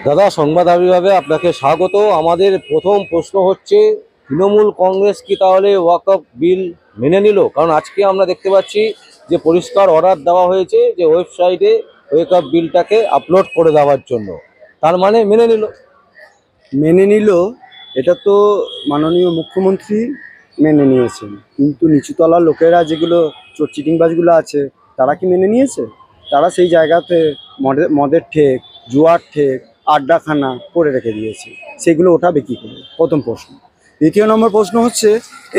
দাদা, সংবাদ আবির্ভাবে আপনাকে স্বাগত। আমাদের প্রথম প্রশ্ন হচ্ছে, তৃণমূল কংগ্রেস কি তাহলে ওয়াকফ বিল মেনে নিল? কারণ আজকে আমরা দেখতে পাচ্ছি যে পরিষ্কার অর্ডার দেওয়া হয়েছে যে ওয়েবসাইটে ওয়াকফ বিলটাকে আপলোড করে দেওয়ার জন্য। তার মানে মেনে নিল। মেনে নিল, এটা তো মাননীয় মুখ্যমন্ত্রী মেনে নিয়েছেন, কিন্তু নিচুতলার লোকেরা যেগুলো চিটিংবাজগুলো আছে তারা কি মেনে নিয়েছে? তারা সেই জায়গাতে মদের ঠেক, জুয়ার ঠেক, আড্ডাখানা করে রেখে দিয়েছে। সেগুলো ওঠাবে কী করে? প্রথম প্রশ্ন। দ্বিতীয় নম্বর প্রশ্ন হচ্ছে,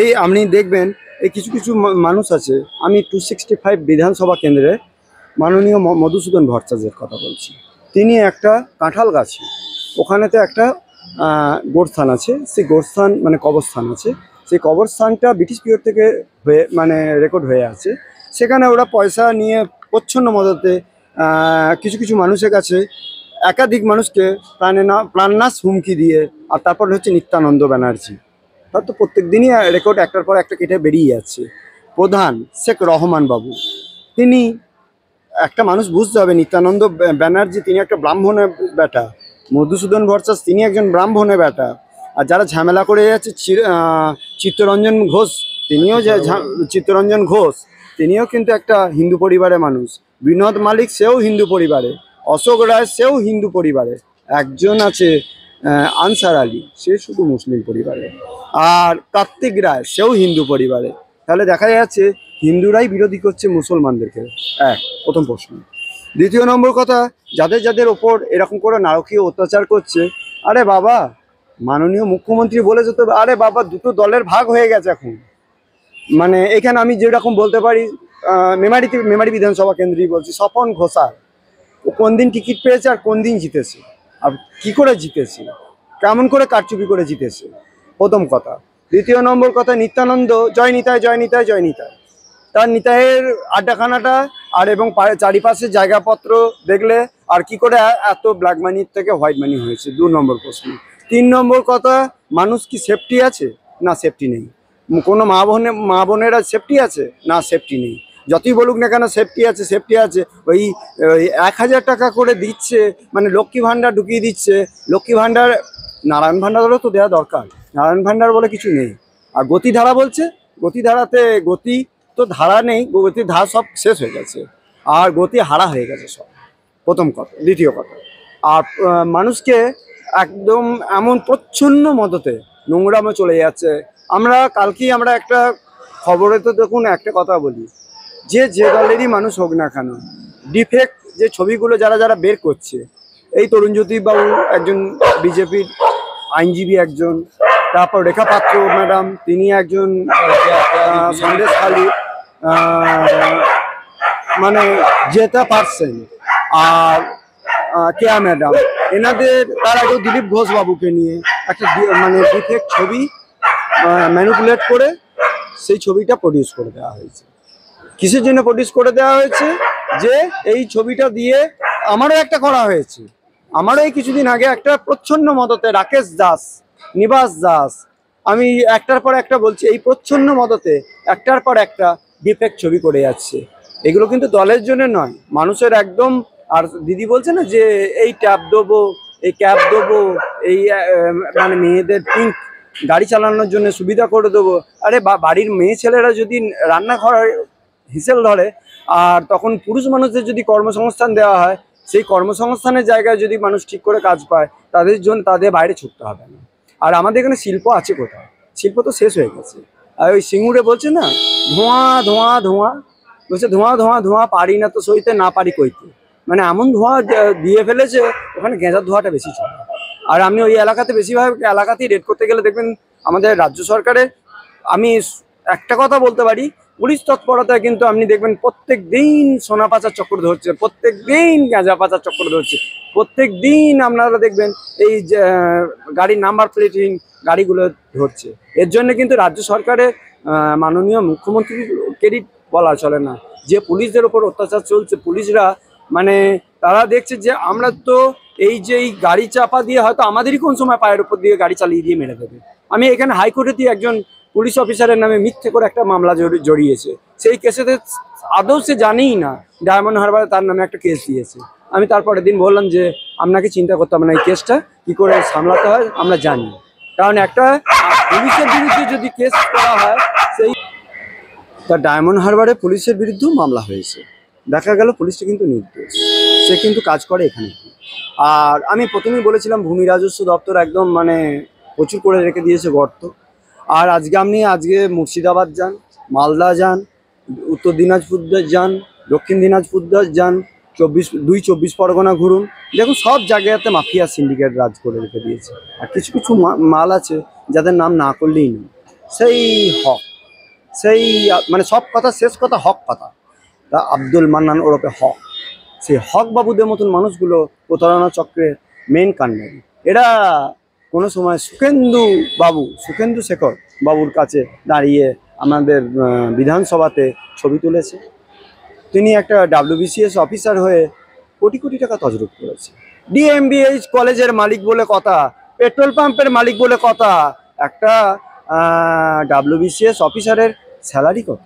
এই আপনি দেখবেন এই কিছু কিছু মানুষ আছে, আমি 265 বিধানসভা কেন্দ্রে মাননীয় মধুসূদন ভট্টাচার্যের কথা বলছি। তিনি একটা কাঁঠাল গাছে, ওখানেতে একটা গোরস্থান আছে, সেই গোরস্থান মানে কবরস্থান আছে, সেই কবরস্থানটা ব্রিটিশ পিরিয়ড থেকে হয়ে মানে রেকর্ড হয়ে আছে। সেখানে ওরা পয়সা নিয়ে প্রচ্ছন্ন মদতে কিছু কিছু মানুষের কাছে একাধিক মানুষকে প্রাণনাশ হুমকি দিয়ে, আর তারপর হচ্ছে নিত্যানন্দ ব্যানার্জি, তার তো প্রত্যেক দিনই রেকর্ড একটার পর একটা কেটে বেরিয়ে যাচ্ছে। প্রধান শেখ রহমান বাবু, তিনি একটা মানুষ বুঝতে হবে, নিত্যানন্দ ব্যানার্জি তিনি একটা ব্রাহ্মণের বেটা, মধুসূদন ভট্টাচার্য তিনি একজন ব্রাহ্মণের বেটা, আর যারা ঝামেলা করে যাচ্ছে চিত্তরঞ্জন ঘোষ, চিত্তরঞ্জন ঘোষ তিনিও কিন্তু একটা হিন্দু পরিবারের মানুষ। বিনোদ মালিক, সেও হিন্দু পরিবারে। অশোক রায়, সেও হিন্দু পরিবারে। একজন আছে আনসার আলী, সে শুধু মুসলিম পরিবারে। আর কার্তিক রায়, সেও হিন্দু পরিবারে। তাহলে দেখা যাচ্ছে হিন্দুরাই বিরোধী করছে মুসলমানদেরকে। প্রথম প্রশ্ন। দ্বিতীয় নম্বর কথা, যাদের যাদের ওপর এরকম করে নারকীয় অত্যাচার করছে, আরে বাবা, মাননীয় মুখ্যমন্ত্রী বলে যেত, আরে বাবা দুটো দলের ভাগ হয়ে গেছে এখন। মানে এখানে আমি যেরকম বলতে পারি, মেমারি বিধানসভা কেন্দ্রেই বলছি, স্বপন ঘোষাল, ও কোন দিন টিকিট পেয়েছে আর কোন দিন জিতেছে, আর কি করে জিতেছে, কেমন করে কারচুপি করে জিতেছে, প্রথম কথা। দ্বিতীয় নম্বর কথা, নিত্যানন্দ জয় নিতাই জয় নিতাই জয় নিতাই, তার নিতাইয়ের আড্ডাখানাটা আর এবং চারিপাশের জায়গাপত্র দেখলে আর কি করে এত ব্ল্যাক মানির থেকে হোয়াইট মানি হয়েছে? 2 নম্বর প্রশ্ন। 3 নম্বর কথা, মানুষ কি সেফটি আছে? না, সেফটি নেই। কোনো মা বোনেরা সেফটি আছে? না, সেফটি নেই। যতই বলুক না কেন সেফটি আছে সেফটি আছে, ওই 1000 টাকা করে দিচ্ছে, মানে লক্ষ্মী ভাণ্ডার ঢুকিয়ে দিচ্ছে। লক্ষ্মী ভাণ্ডার, নারায়ণ ভাণ্ডারও তো দেওয়া দরকার, নারায়ণ ভাণ্ডার বলে কিছু নেই। আর গতিধারা বলছে, গতিধারাতে গতি তো ধারা নেই, গতির ধারা সব শেষ হয়ে গেছে, আর গতি হারা হয়ে গেছে সব, প্রথম কথা। দ্বিতীয় কথা, আর মানুষকে একদম এমন প্রচ্ছন্ন মদতে নোংরামে চলে যাচ্ছে। কালকেই আমরা একটা খবরে তো দেখুন, একটা কথা বলি, যে দলেরই মানুষ হোক না কেন, ডিফেক্ট যে ছবিগুলো যারা যারা বের করছে, এই তরুণজ্যোতি বাবু একজন বিজেপির আইনজীবী একজন, তারপর রেখা পাত্র ম্যাডাম তিনি একজন সন্দেশখালী মানে যেতে পারছেন, আর কেয়া ম্যাডাম এনাদের, তার আগেও দিলীপ ঘোষ বাবুকে নিয়ে একটা মানে ডিফেক্ট ছবি ম্যানিপুলেট করে সেই ছবিটা প্রডিউস করে দেওয়া হয়েছে। কিসের জন্য প্রডিউস করে দেওয়া হয়েছে? যে এই ছবিটা দিয়ে আমারও একটা করা হয়েছে, আমারও এই কিছুদিন আগে একটা প্রচ্ছন্ন মদতে রাকেশ দাস, নিবাস দাস, আমি একটার পর একটা বলছি, এই প্রচ্ছন্ন মদতে একটার পর একটা ডিফেক্ট ছবি করে যাচ্ছে। এগুলো কিন্তু দলের জন্য নয়, মানুষের একদম। আর দিদি বলছে না যে এই ট্যাব দেবো, এই ক্যাব দেবো, এই মানে মেয়েদের পিঙ্ক গাড়ি চালানোর জন্য সুবিধা করে দেবো। আরে বাড়ির মেয়ে ছেলেরা যদি রান্নাঘর হিসেল ধরে, আর তখন পুরুষ মানুষদের যদি কর্মসংস্থান দেওয়া হয়, সেই কর্মসংস্থানের জায়গায় যদি মানুষ ঠিক করে কাজ পায়, তাদের জন্য তাদের বাইরে ছুটতে হবে না। আর আমাদের এখানে শিল্প আছে কোথায়? শিল্প তো শেষ হয়ে গেছে। আর ওই সিঙ্গুরে বলছে না, ধোঁয়া ধোঁয়া ধোঁয়া, বলছে ধোঁয়া ধোঁয়া ধোঁয়া, পারি না তো সইতে, না পারি কইতে। মানে এমন ধোঁয়া দিয়ে ফেলেছে, ওখানে গেঁজার ধোঁয়াটা বেশি চলে। আর আমি ওই এলাকাতে বেশিরভাগ এলাকাতেই রেড করতে গেলে দেখবেন আমাদের রাজ্য সরকারের, আমি একটা কথা বলতে পারি, পুলিশ তৎপরতায় কিন্তু আপনি দেখবেন প্রত্যেক দিন সোনা পাচার চক্র ধরছে, প্রত্যেক দিন গাঁজা পাচার চক্র ধরছে, প্রত্যেক দিন আপনারা দেখবেন এই গাড়ির নাম্বার প্লেটিং গাড়িগুলো ধরছে। এর জন্য কিন্তু রাজ্য সরকারের মাননীয় মুখ্যমন্ত্রীর ক্রেডিট বলা চলে না। যে পুলিশদের ওপর অত্যাচার চলছে, পুলিশরা মানে তারা দেখছে যে আমরা তো এই যে এই গাড়ি চাপা দিয়ে হয়তো আমাদেরই কোন সময় পায়ের উপর দিয়ে গাড়ি চালিয়ে দিয়ে মেরে দেবে। আমি এখানে হাইকোর্টে দিয়ে একজন পুলিশ অফিসারের নামে মিথ্যে করে একটা মামলা জড়িয়েছে, সেই কেসেতে আদৌ সে জানেই না ডায়মন্ড হারবারে তার নামে একটা কেস দিয়েছে। আমি তারপরের দিন বললাম যে আপনাকে চিন্তা করতে হবে না, এই কেসটা কী করে সামলাতে হয় আমরা জানি। কারণ একটা পুলিশের বিরুদ্ধে যদি কেস করা হয়, সেই তা ডায়মন্ড হারবারে পুলিশের বিরুদ্ধেও মামলা হয়েছে, দেখা গেল পুলিশটা কিন্তু নির্দোষ, সে কিন্তু কাজ করে এখানে। আর আমি প্রথমেই বলেছিলাম ভূমি রাজস্ব দপ্তর একদম মানে প্রচুর করে রেখে দিয়েছে গর্ত। আর আজকে মুর্শিদাবাদ যান, মালদা যান, উত্তর দিনাজপুর যান, দক্ষিণ দিনাজপুর যান, 24 পরগনা ঘুরুন, দেখুন সব জায়গাতে মাফিয়া সিন্ডিকেট রাজ করে রেখে দিয়েছে। আর কিছু কিছু মাল আছে যাদের নাম না করলেই নেই, সেই হক, সেই মানে সব কথা শেষ কথা হক কথা, তা আব্দুল মান্নান ওরফে হক, সেই হক বাবুদের মতন মানুষগুলো প্রতারণা চক্রের মেন কাণ্ডারি। এরা কোনো সময় সুখেন্দু শেখর বাবুর কাছে দাঁড়িয়ে আমাদের বিধানসভাতে ছবি তুলেছে। তিনি একটা WBCS অফিসার হয়ে কোটি কোটি টাকা তছরূপ করেছে। DMBH কলেজের মালিক বলে কথা, পেট্রোল পাম্পের মালিক বলে কথা, একটা WBCS অফিসারের স্যালারি কত?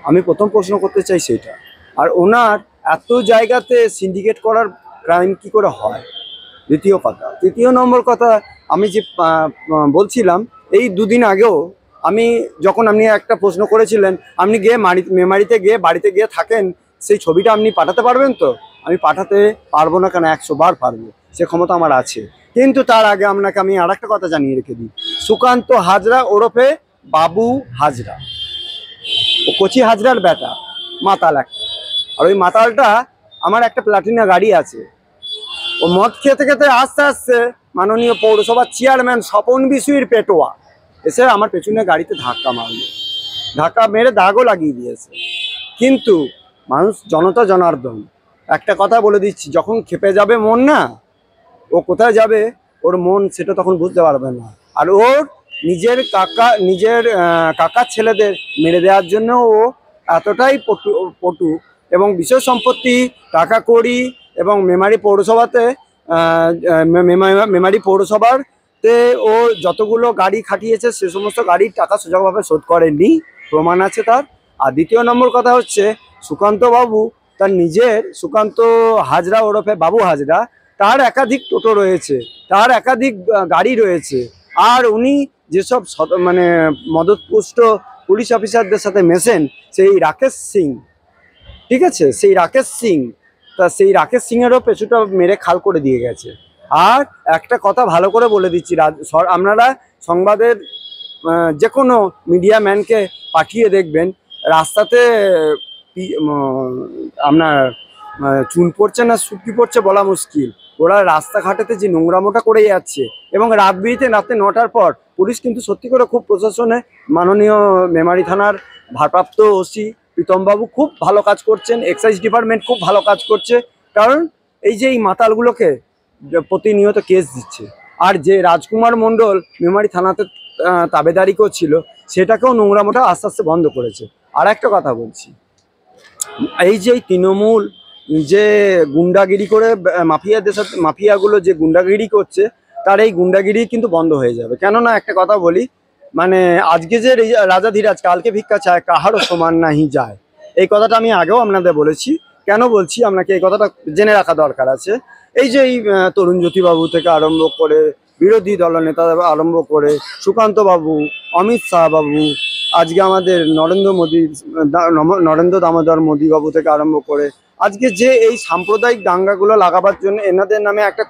আমি প্রথম প্রশ্ন করতে চাই সেইটা। আর ওনার এত জায়গাতে সিন্ডিকেট করার ক্রাইম কি করে হয়? তৃতীয় নম্বর কথা, আমি যে বলছিলাম এই দুদিন আগেও যখন আপনি একটা প্রশ্ন করেছিলেন, আপনি গিয়ে বাড়িতে গিয়ে থাকেন, সেই ছবিটা আপনি পাঠাতে পারবেন তো? আমি পাঠাতে পারবো না, কেন 100 বার পারবো, সে ক্ষমতা আমার আছে। কিন্তু তার আগে আপনাকে আমি আর একটা কথা জানিয়ে রেখে দিই, সুকান্ত হাজরা ওরফে বাবু হাজরা, ও কচি হাজরার বেটা, মাতাল একটা। আর ওই মাতালটা, আমার একটা প্লাটিনা গাড়ি আছে, ও মদ খেতে খেতে আস্তে আস্তে মাননীয় পৌরসভার চেয়ারম্যান স্বপন বিশুইর পেটোয়া এসে আমার পেছনে গাড়িতে ধাক্কা মেরে দাগও লাগিয়ে দিয়েছে। কিন্তু মানুষ, জনতা জনার্দন, একটা কথা বলে দিচ্ছি, যখন খেপে যাবে মন না, ও কোথায় যাবে ওর মন সেটা তখন বুঝতে পারবে না। আর ওর নিজের কাকার ছেলেদের মেরে দেওয়ার জন্য ও এতটাই পটু এবং বিষয় সম্পত্তি, টাকা কড়ি এবং মেমারি পৌরসভাতে ও যতগুলো গাড়ি খাটিয়েছে সে সমস্ত গাড়ির টাকা সোজাভাবে শোধ করেনি, প্রমাণ আছে তার। আর দ্বিতীয় নম্বর কথা হচ্ছে, সুকান্ত হাজরা ওরফে বাবু হাজরা, তার একাধিক টোটো রয়েছে, তার একাধিক গাড়ি রয়েছে। আর উনি যেসব মানে মদতপুষ্ট পুলিশ অফিসারদের সাথে মেশেন, সেই রাকেশ সিং, ঠিক আছে, সেই রাকেশ সিংয়েরও পেছুটা মেরে খাল করে দিয়ে গেছে। আর একটা কথা ভালো করে বলে দিচ্ছি, আপনারা সংবাদের যে কোনো মিডিয়া ম্যানকে পাঠিয়ে দেখবেন, রাস্তাতে আপনার চুন পড়ছে না সুটকি পড়ছে বলা মুশকিল, ওরা রাস্তাঘাটেতে যে নোংরামোটা করে যাচ্ছে। এবং রাতে 9টার পর পুলিশ কিন্তু সত্যি করে খুব প্রশাসনে, মাননীয় মেমারি থানার ভারপ্রাপ্ত ওসি প্রীতমবাবু খুব ভালো কাজ করছেন, এক্সাইজ ডিপার্টমেন্ট খুব ভালো কাজ করছে। কারণ এই যে এই মাতালগুলোকে প্রতিনিয়ত কেস দিচ্ছে। আর যে রাজকুমার মণ্ডল মেমারি থানাতে তাবেদারি করছিল, সেটাকেও নোংরামোটা আস্তে আস্তে বন্ধ করেছে। আর একটা কথা বলছি, এই যে তৃণমূল যে গুন্ডাগিরি করে মাফিয়াগুলো যে গুন্ডাগিরি করছে, তার এই গুন্ডাগিরি কিন্তু বন্ধ হয়ে যাবে। কেননা একটা কথা বলি, মানে আজকে যে রাজা ধীরাজ কালকে ভিক্ষা চায়, কাহারও সমান নাহি যায়, এই কথাটা আমি আগেও আপনাদের বলেছি। কেন বলছি আপনাকে, এই কথাটা জেনে রাখা দরকার আছে। এই যে এই তরুণ জ্যোতিবাবু থেকে আরম্ভ করে বিরোধী দলনেতা আরম্ভ করে সুকান্ত বাবু, অমিত শাহ বাবু, আজকে আমাদের নরেন্দ্র দামোদর মোদী বাবু থেকে আরম্ভ করে, আজকে যে এই সাম্প্রদায়িক দাঙ্গাগুলো লাগাবার জন্য এনাদের নামে একটা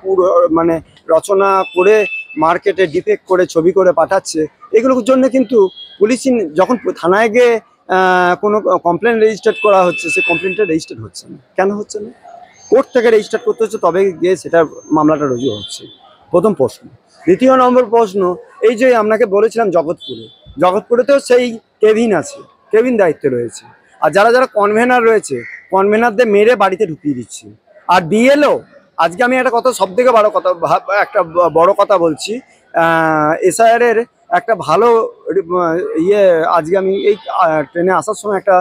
মানে রচনা করে মার্কেটে ডিফেক্ট করে ছবি করে পাঠাচ্ছে, এগুলোর জন্য কিন্তু পুলিশ যখন থানায় গিয়ে কোনো কমপ্লেন রেজিস্টার করা হচ্ছে, সে কমপ্লেনটা রেজিস্টার হচ্ছে না। কেন হচ্ছে না? কোর্ট থেকে রেজিস্টার করতে হচ্ছে, তবে গিয়ে সেটার মামলাটা রুজু হচ্ছে। প্রথম প্রশ্ন। দ্বিতীয় নম্বর প্রশ্ন, এই যে আপনাকে বলেছিলাম জগৎপুরেতেও সেই কেভিন আছে, কেভিন দায়িত্বে রয়েছে। আর যারা যারা কনভেনার রয়েছে, কনভেনারদের মেরে বাড়িতে ঢুকিয়ে দিচ্ছে। আর BLO, আজকে আমি একটা কথা, সব থেকে একটা বড় কথা বলছি, SIR এর একটা ভালো আজকে আমি এই ট্রেনে আসার সময় একটা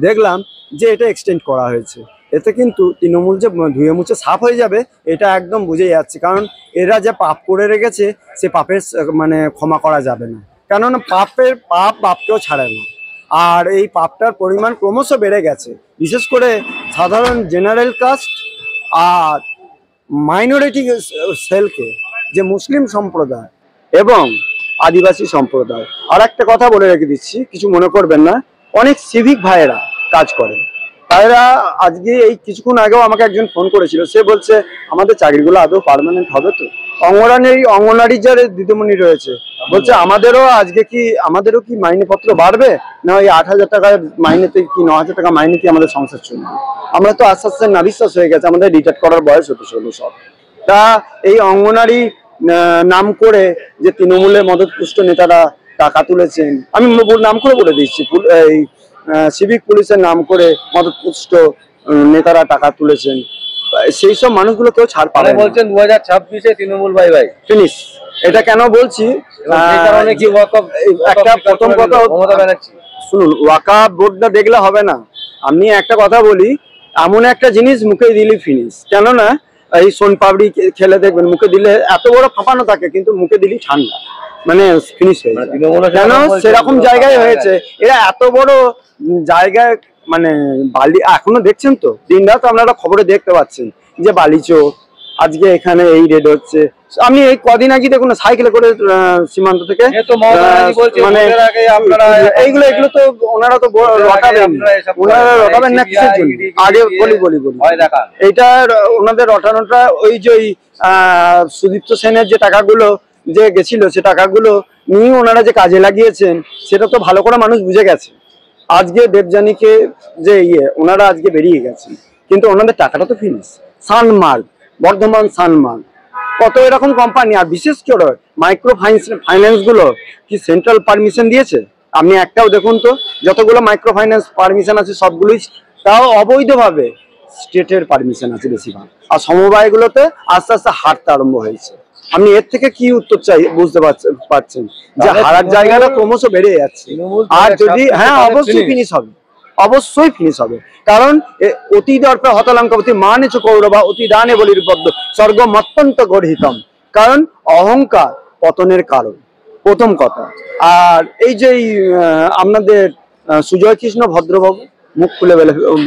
দেখলাম যে এটা এক্সটেন্ড করা হয়েছে। এতে কিন্তু তৃণমূল যে ধুয়ে মুছে সাফ হয়ে যাবে, এটা একদম বুঝে যাচ্ছে। কারণ এরা যে পাপ করে রেখেছে, সে পাপের মানে ক্ষমা করা যাবে না, কেননা পাপ বাপকেও ছাড়ে না। আর এই পাপটার পরিমাণ ক্রমশ বেড়ে গেছে, বিশেষ করে সাধারণ জেনারেল কাস্ট আর মাইনরিটি সেলকে, যে মুসলিম সম্প্রদায় এবং আদিবাসী সম্প্রদায়। আর একটা কথা বলে রেখে দিচ্ছি, কিছু মনে করবেন না, অনেক সিভিক ভাইয়েরা কাজ করে, তারা আজকে এই কিছুক্ষণ আগেও আমাকে একজন ফোন করেছিল, সে বলছে আমাদের চাকরিগুলো আদৌ পার্মানেন্ট হবে তো? অঙ্গনারী যারা দিদিমণি রয়েছে বলছে আমাদেরও কি মাইনেপত্র বাড়বে না, ওই 8,000 টাকার মাইনেতে কি 9,000 টাকা মাইনেতে আমাদের সংসার চলবে? আমরা তো আস্তে আস্তে নাবিশ্বাস হয়ে গেছে, আমাদের রিটায়ার করার বয়স হতে চললো সব। তা এই অঙ্গনারী নাম করে যে তৃণমূলের মদতপুষ্ট নেতারা টাকা তুলেছেন, আমি নাম করে বলে দিচ্ছি, এই সিভিক পুলিশের নাম করে মদতপুষ্ট নেতারা টাকা তুলেছেন, সেই সব মানুষগুলো কেউ ছাড় পাবে না। বলছেন 2026-এ তৃণমূল বাই বাই ফিনিশ। এটা কেন বলছি, একটা প্রথম কথা শুনুন, ওয়াকফ বোর্ডটা দেখলে হবে না। আমি একটা কথা বলি, এমন একটা জিনিস মুখে দিলি ফিনিশ। কেননা এই সোনপাপড়ি খেলে দেখবেন, মুখে দিলে এত বড় ফাঁপানো থাকে কিন্তু মুখে দিলি ঠান্ডা, মানে ফিনিশ হয়ে যায়। কেন সেরকম জায়গায় হয়েছে, এরা এত বড় জায়গায়, মানে বালি এখনো দেখছেন তো, দিন রাত আপনারা খবরে দেখতে পাচ্ছেন যে বালিচো আজকে এখানে এই রেড হচ্ছে। আমি এই কদিন আগে দেখুন সাইকেলে করে সীমান্ত থেকে, মানে এগুলো তো ওনারা তো রটাবেন, ওনারা রটাবেন না কিসের জন্য? আগে বলি এইটার ওনাদের রটানোটা ওই যে সুদীপ্ত সেনের যে টাকাগুলো যে গেছিল, সে টাকাগুলো নিয়ে ওনারা যে কাজে লাগিয়েছেন সেটা তো ভালো করে মানুষ বুঝে গেছে। আজকে দেবযানীকে যে ওনারা আজকে বেরিয়ে গেছেন, কিন্তু ওনাদের টাকাটা তো ফিনিশ। সানমার্গ, বর্ধমান সানমার্গ, কত এরকম কোম্পানি, আর বিশেষ করে মাইক্রো ফাইন্যান্স গুলো কি সেন্ট্রাল পারমিশন দিয়েছে? আপনি একটাও দেখুন তো, যতগুলো মাইক্রো ফাইন্যান্স পারমিশন আছে সবগুলোই তাও অবৈধভাবে স্টেটের পারমিশন আছে বেশিরভাগ। আর সমবায়গুলোতে আস্তে আস্তে হারতে আরম্ভ হয়েছে। আপনি এর থেকে কি উত্তর চাই বুঝতে পারছেন যে হারার জায়গাটা ক্রমশ বেড়ে যাচ্ছে। আর যদি অবশ্যই ফিনিশ হবে, অবশ্যই ফিনিশ হবে, কারণ অতি দর্পে হতলঙ্কাপতি মানে চ কৌরবা অতি দানে বলির পদ্ম স্বর্গ মত্যন্ত গর্হিতম। কারণ অহংকার পতনের কারণ, প্রথম কথা। আর এই যে আপনাদের সুজয় কৃষ্ণ ভদ্রবাবু মুখ খুলে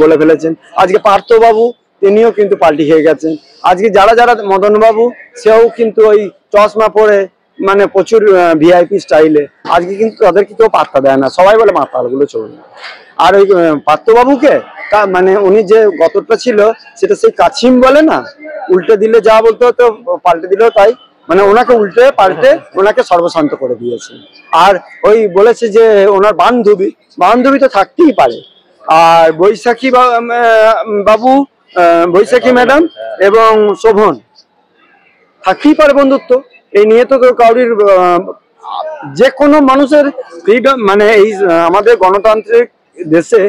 বলে ফেলেছেন, আজকে পার্থবাবু তিনিও কিন্তু পাল্টি খেয়ে গেছেন। আজকে যারা মদন বাবু, সেও কিন্তু ওই চশমা পরে, মানে প্রচুর ভিআইপি স্টাইলে, আজকে কিন্তু তাদেরকে কেউ পাত্তা দেয় না, সবাই বলে মাতালগুলো চলবে। আর ওই পার্থবাবুকে মানে উনি যে গতটা ছিল সেটা সেই কাছিম বলে না, উল্টে দিলে যা বলতে হতো পাল্টে দিলেও তাই, মানে ওনাকে উল্টে পাল্টে ওনাকে সর্বশান্ত করে দিয়েছে। আর ওই বলেছে যে ওনার বান্ধবী তো থাকতেই পারে, আর বৈশাখী বাবু, বৈশাখী ম্যাডাম এবং শোভন থাকতেই পারে বন্ধুত্ব। এই নিয়ে তো কাউরির, যে কোনো মানুষের ফ্রিডম, মানে এই আমাদের গণতান্ত্রিক দেশে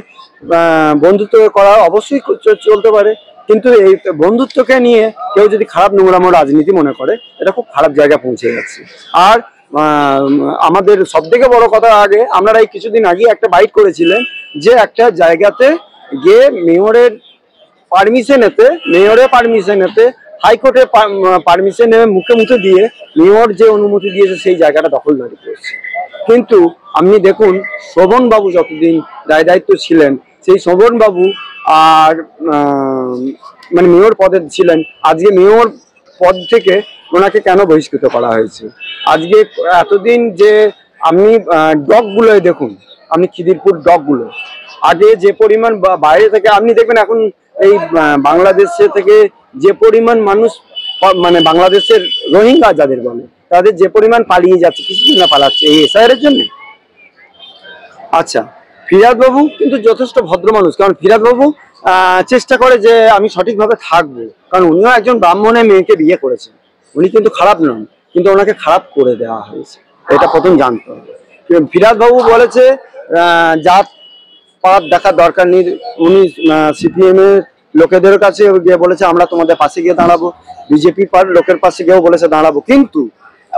বন্ধুত্ব করা অবশ্যই চলতে পারে, কিন্তু এই বন্ধুত্বকে নিয়ে কেউ যদি খারাপ নোংরামো রাজনীতি মনে করে, এটা খুব খারাপ জায়গায় পৌঁছে যাচ্ছে। আর আমাদের সব থেকে বড় কথা, আগে আপনারা এই কিছুদিন আগে একটা বাইট করেছিলেন যে একটা জায়গাতে গিয়ে মেয়রের পারমিশনেতে হাইকোর্টের পারমিশন মুখে দিয়ে মেয়র যে অনুমতি দিয়েছে সেই জায়গাটা দখলদারি করেছে। কিন্তু আপনি দেখুন শোভন বাবু যতদিন দায়িত্ব ছিলেন, সেই শোভন বাবু আর মানে মেয়র পদে ছিলেন, আজকে মেয়র পদ থেকে ওনাকে কেন বহিষ্কৃত করা হয়েছে? আজকে এতদিন যে আপনি ডগগুলো দেখুন, আপনি খিদিরপুর ডগগুলো আগে যে পরিমাণ বাইরে থেকে আপনি দেখবেন, এখন এই বাংলাদেশে থেকে যে পরিমাণ মানুষ, মানে বাংলাদেশের রোহিঙ্গা যাদের বলে, তাদের যে পরিমাণ পালিয়ে যাচ্ছে, কিছু না পালাচ্ছে এই এসআইআর জন্য। আচ্ছা, ফিরাদ বাবু কিন্তু যথেষ্ট ভদ্র মানুষ, কারণ ফিরাদ বাবু চেষ্টা করে যে আমি সঠিকভাবে থাকবো, কারণ উনিও একজন ব্রাহ্মণের মেয়েকে বিয়ে করেছেন, উনি কিন্তু খারাপ নন, কিন্তু ওনাকে খারাপ করে দেওয়া হয়েছে, এটা প্রথম জানতে হবে। ফিরাদ বাবু বলেছে জাত পাত দেখার দরকার নেই, উনি সিপিএম এর লোকেদের কাছে গিয়ে বলেছে আমরা তোমাদের পাশে গিয়ে দাঁড়াবো, বিজেপি লোকের পাশে গিয়েও বলেছে দাঁড়াবো, কিন্তু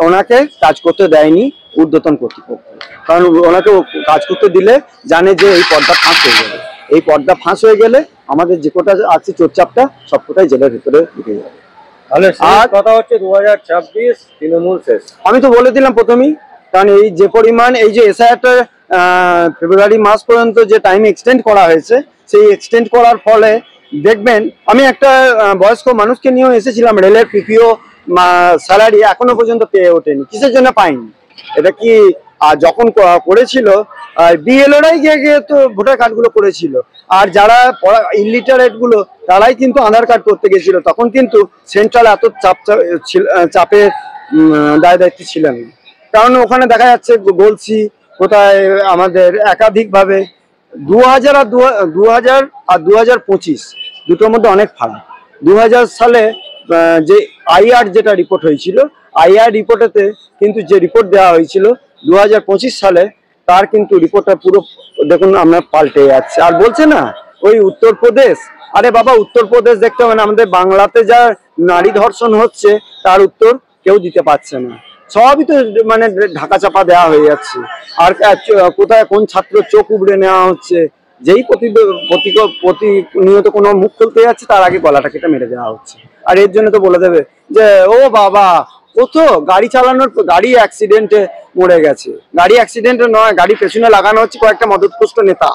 ওনাকে কাজ করতে দেয়নি ঊর্ধ্বতন কর্তৃপক্ষ, কারণ ওনাকে কাজ করতে দিলে জানে যে এই পর্দা ফাঁস হয়ে যাবে, এই পর্দা ফাঁস হয়ে গেলে আমাদের যে কোটা আছে চোরচাপটা সবকটাই জেলের ভিতরে ঢুকে যাবে। আর কথা হচ্ছে 2026 তৃণমূল শেষ। আমি তো বলে দিলাম প্রথমেই, কারণ এই যে পরিমাণ এই যে এসআইআরটা ফেব্রুয়ারি মাস পর্যন্ত যে টাইম এক্সটেন্ড করা হয়েছে, সেই এক্সটেন্ড করার ফলে দেখবেন আমি একটা বয়স্ক মানুষকে নিয়েও এসেছিলাম, রেলের পিপিও স্যালারি এখনো পর্যন্ত পেয়ে ওঠেনি। কিসের জন্য পাইনি? এটা কি যখন করেছিল বিএলওরাই গিয়ে গিয়ে তো ভোটার কার্ডগুলো করেছিল, আর যারা ইলিটারেট গুলো তারাই কিন্তু আধার কার্ড করতে গেছিল। তখন কিন্তু সেন্ট্রাল এত চাপে দায় দায়িত্ব ছিলেন না, কারণ ওখানে দেখা যাচ্ছে বলছি কোথায় আমাদের একাধিকভাবে 2000 আর 2025 দুটোর মধ্যে অনেক ফারাক। 2000 সালে যে আইআর যেটা রিপোর্ট হয়েছিল, আইআর রিপোর্টেতে কিন্তু যে রিপোর্ট দেওয়া হয়েছিল 2025 সালে, তার কিন্তু রিপোর্টটা পুরো দেখুন আমরা পাল্টে যাচ্ছে। আর বলছে না ওই উত্তরপ্রদেশ, আরে বাবা উত্তরপ্রদেশ দেখতে হবে না, আমাদের বাংলাতে যা নারী ধর্ষণ হচ্ছে তার উত্তর কেউ দিতে পারছে না। সবই তো মানে ঢাকা চাপা দেওয়া হয়ে যাচ্ছে। আর কোথায় কোন ছাত্র চোখ উবড়ে নেওয়া হচ্ছে, যেই প্রতিনিয়ত কোনো মুখ খুলতে যাচ্ছে তার আগে গলাটা কেটে মেরে দেওয়া হচ্ছে। আর এর জন্য তো বলে দেবে যে ও বাবা ও তো গাড়ি চালানোর গাড়ি অ্যাক্সিডেন্টে মরে গেছে। গাড়ি অ্যাক্সিডেন্টে নয়, গাড়ি পেছনে লাগানো হচ্ছে কয়েকটা মদতপুষ্ট নেতা।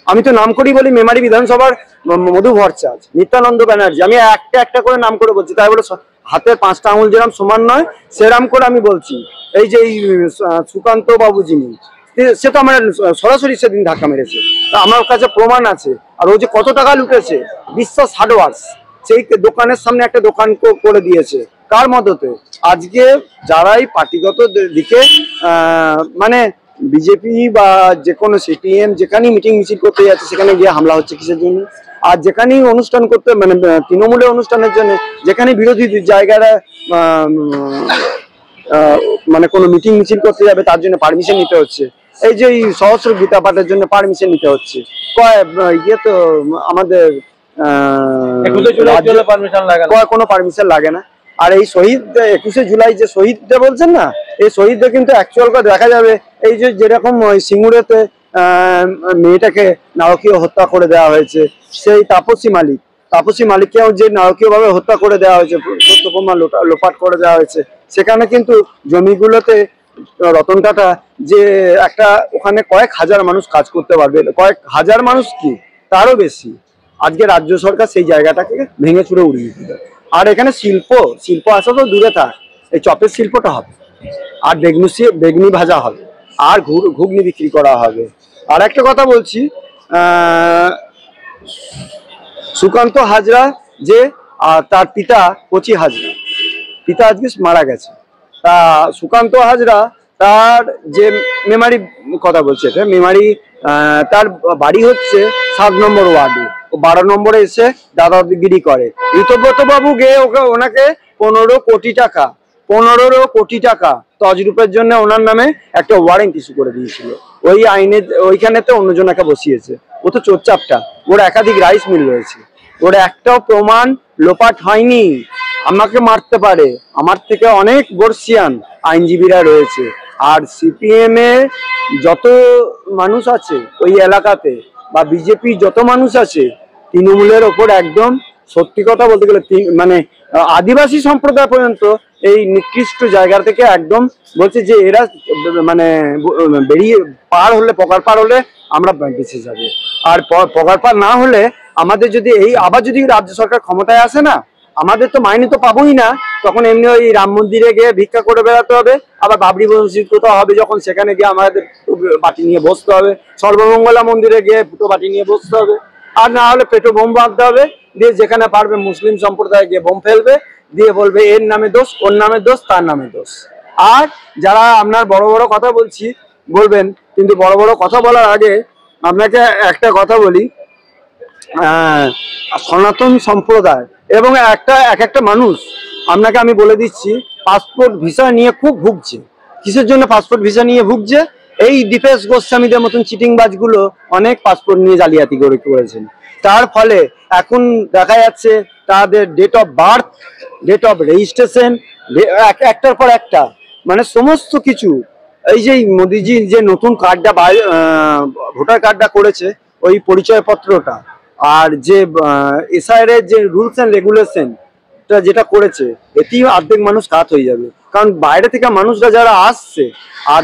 আমি তো নাম করি বলি, মেমারি বিধানসভার মধু ভট্টাচার্য, নিত্যানন্দ ব্যানার্জি, আমি একটা একটা করে নাম করে বলছি, তাই বলে হাতের 5টা আঙুল যেরকম সমান নয় সেরাম করে আমি বলছি। এই যে এই সুকান্ত বাবু যিনি, সে তো আমার সরাসরি সেদিন ধাক্কা মেরেছে, তা আমার কাছে প্রমাণ আছে। আর ও যে কত টাকা লুটেছে, বিশ্বাস হার্ডওয়ার্স, সেই দোকানের সামনে একটা দোকান করে দিয়েছে কার মদতে? আজকে যারাই পার্টিগত দিকে মানে বিজেপি বা যে কোনো সিপিএম যেখানেই মিটিং মিছিল করতে যাচ্ছে সেখানে গিয়ে হামলা হচ্ছে কিসের জন্য? আর যেখানেই অনুষ্ঠান করতে মানে তৃণমূলের অনুষ্ঠানের জন্য যেখানে বিরোধী জায়গাটা মানে কোনো মিটিং মিছিল করতে যাবে তার জন্য পারমিশন নিতে হচ্ছে। এই যে সহস্র গীতা পাঠের জন্য পারমিশন নিতে হচ্ছে। ইয়ে তো আমাদের কোনো পারমিশন লাগে না। আর এই শহীদ 21শে জুলাই যে শহীদদের বলছেন না, এই শহীদদের কিন্তু অ্যাকচুয়াল করে দেখা যাবে এই যে যেরকম ওই সিঙ্গুরেতে মেয়েটাকে নারকীয় হত্যা করে দেওয়া হয়েছে, সেই তাপসী মালিককেও যে নারকীয় ভাবে হত্যা করে দেওয়া হয়েছে, তথ্য প্রমাণ লোপাট করে দেওয়া হয়েছে। সেখানে কিন্তু জমিগুলোতে রতন টাটা যে একটা ওখানে কয়েক হাজার মানুষ কাজ করতে পারবে, কয়েক হাজার মানুষ কি তারও বেশি, আজকে রাজ্য সরকার সেই জায়গাটাকে ভেঙে চুরে উড়িয়ে দিল। আর এখানে শিল্প আসা তো দূরে থাক, এই চপের শিল্পটা হবে, আর বেগনি ভাজা হবে, আর ঘুগনি বিক্রি করা হবে। আর একটা কথা বলছি, সুকান্ত হাজরা যে তার পিতা কচি হাজরা, পিতা আজকে মারা গেছে। তা সুকান্ত হাজরা তার যে মেমারি কথা বলছে, এটা মেমারি, তার বাড়ি হচ্ছে 7 নম্বর ওয়ার্ডে, ও 12 নম্বরে এসে দাদাগিরি করে। ঋতব্রত বাবু গিয়ে ওনাকে 15 কোটি টাকা তজরূপের জন্য ওনার নামে একটা ওয়ারেন্ট ইস্যু করে দিয়েছিল। ওই আইনে ওইখানেতে অন্যজনকে বসিয়েছে। ও তো চোরচাপটা, ওর একাধিক রাইস মিল রয়েছে, ওর একটাও প্রমাণ লোপাট হয়নি। আমাকে মারতে পারে, আমার থেকে অনেক বর্ষিয়ান আইনজীবীরা রয়েছে। আর সিপিএম এ যত মানুষ আছে ওই এলাকাতে, বা বিজেপি যত মানুষ আছে, তৃণমূলের ওপর একদম সত্যি কথা বলতে গেলে মানে আদিবাসী সম্প্রদায় পর্যন্ত এই নিকৃষ্ট জায়গা থেকে একদম বলছে যে এরা মানে বেরিয়ে পকার পার হলে আমরা বেঁচে যাবে। আর পকার পার না হলে আমাদের যদি আবার যদি রাজ্য সরকার ক্ষমতায় আসে না, আমাদের তো মাইনে তো পাবোই না, তখন এমনি ওই রাম মন্দিরে গিয়ে ভিক্ষা করে বেড়াতে হবে, আবার বাবরি মসজিদ কোথাও হবে যখন সেখানে গিয়ে আমাদের বাটি নিয়ে বসতে হবে, সর্বমঙ্গলা মন্দিরে গিয়ে ফুটো বাটি নিয়ে বসতে হবে, আর না হলে পেটো বোম বাঁধতে হবে, দিয়ে যেখানে পারবে মুসলিম সম্প্রদায় গিয়ে বোম ফেলবে, দিয়ে বলবে এর নামে দোষ, ওর নামে দোষ, তার নামে দোষ। আর যারা আপনার বড় বড় কথা বলবেন, কিন্তু বড় বড় কথা বলার আগে আপনাকে একটা কথা বলি, সনাতন সম্প্রদায় এবং এক একটা মানুষ, আপনাকে আমি বলে দিচ্ছি, পাসপোর্ট ভিসা নিয়ে খুব ভুগছে। কিসের জন্য পাসপোর্ট ভিসা নিয়ে ভুগছে? এই দীপেশ গোস্বামীদের মতন চিটিংবাজগুলো অনেক পাসপোর্ট নিয়ে জালিয়াতি করেছেন। তার ফলে এখন দেখা যাচ্ছে তাদের date of birth, date of registration, একটার পর একটা, মানে সমস্ত কিছু। এই যে মোদিজি যে নতুন কার্ডটা ভোটার কার্ডটা করেছে, ওই পরিচয়পত্রটা, আর যে এসআইআর এর যে রুলস অ্যান্ড রেগুলেশন যেটা করেছে, এতেই অর্ধেক মানুষ কাত হয়ে যাবে। কারণ বাইরে থেকে মানুষরা যারা আসছে, আর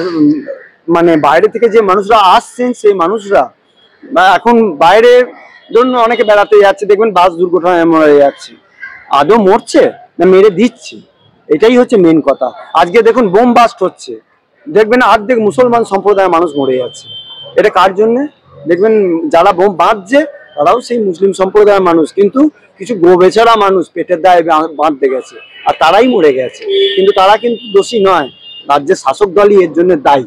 মানে বাইরে থেকে যে মানুষরা আসছেন সেই মানুষরা এখন বাইরে ধরুন অনেকে বেড়াতে যাচ্ছে, দেখবেন বাস দুর্ঘটনায় মরে যাচ্ছে, আদৌ মরছে না মেরে দিচ্ছে, এটাই হচ্ছে মেন কথা। আজকে দেখুন বোম বাস্ট হচ্ছে, দেখবেন অর্ধেক মুসলমান সম্প্রদায়ের মানুষ মরে যাচ্ছে, এটা কার জন্য? দেখবেন যারা বোম বাঁধছে তারাও সেই মুসলিম সম্প্রদায়ের মানুষ, কিন্তু কিছু গো বেচারা মানুষ পেটের দায়ে বাঁধতে গেছে আর তারাই মরে গেছে, কিন্তু তারা কিন্তু দোষী নয়, রাজ্যের শাসক দলই এর জন্য দায়ী।